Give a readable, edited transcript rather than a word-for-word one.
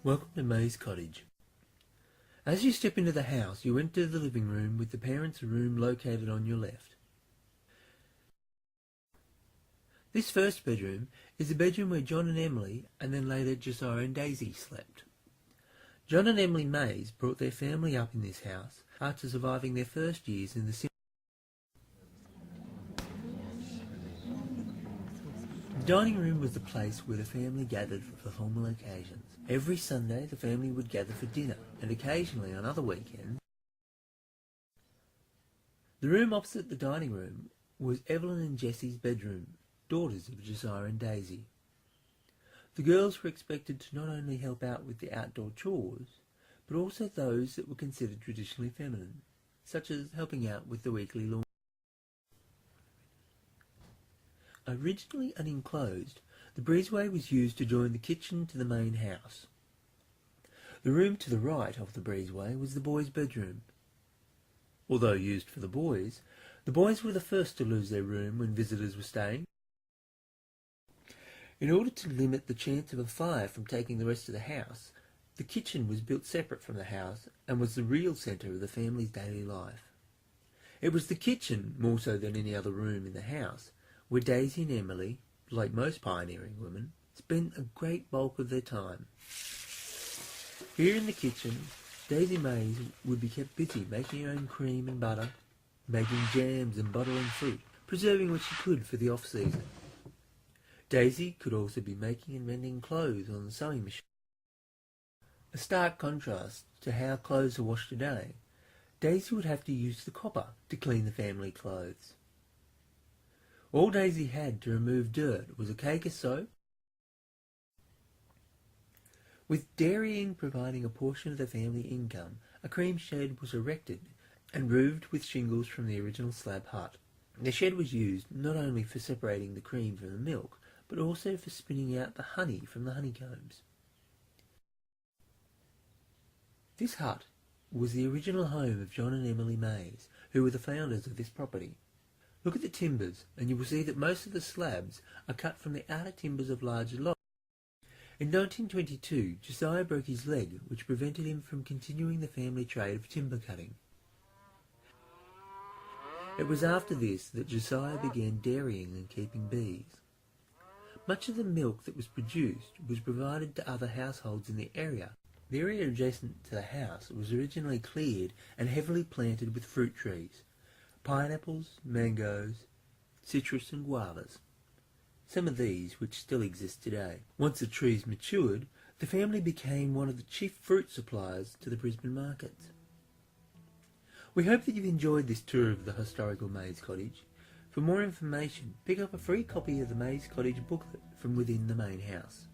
Welcome to Mayes Cottage. As you step into the house, you enter the living room with the parents' room located on your left. This first bedroom is the bedroom where John and Emily, and then later Josiah and Daisy, slept. John and Emily Mayes brought their family up in this house after surviving their first years in the The dining room was the place where the family gathered for formal occasions. Every Sunday the family would gather for dinner, and occasionally on other weekends. The room opposite the dining room was Evelyn and Jessie's bedroom, daughters of Josiah and Daisy. The girls were expected to not only help out with the outdoor chores, but also those that were considered traditionally feminine, such as helping out with the weekly laundry. Originally unenclosed, the breezeway was used to join the kitchen to the main house. The room to the right of the breezeway was the boys' bedroom. Although used for the boys were the first to lose their room when visitors were staying. In order to limit the chance of a fire from taking the rest of the house, the kitchen was built separate from the house and was the real centre of the family's daily life. It was the kitchen, more so than any other room in the house, where Daisy and Emily, like most pioneering women, spent a great bulk of their time. Here in the kitchen, Daisy Mayes would be kept busy making her own cream and butter, making jams and bottling fruit, preserving what she could for the off-season. Daisy could also be making and mending clothes on the sewing machine. A stark contrast to how clothes are washed today, Daisy would have to use the copper to clean the family clothes. All Daisy had to remove dirt was a cake of soap. With dairying providing a portion of the family income, a cream shed was erected and roofed with shingles from the original slab hut. The shed was used not only for separating the cream from the milk, but also for spinning out the honey from the honeycombs. This hut was the original home of John and Emily Mayes, who were the founders of this property. Look at the timbers, and you will see that most of the slabs are cut from the outer timbers of larger logs. In 1922, Josiah broke his leg, which prevented him from continuing the family trade of timber cutting. It was after this that Josiah began dairying and keeping bees. Much of the milk that was produced was provided to other households in the area. The area adjacent to the house was originally cleared and heavily planted with fruit trees. Pineapples, mangoes, citrus and guavas. Some of these which still exist today. Once the trees matured, the family became one of the chief fruit suppliers to the Brisbane markets. We hope that you've enjoyed this tour of the historical Mayes Cottage. For more information, pick up a free copy of the Mayes Cottage booklet from within the main house.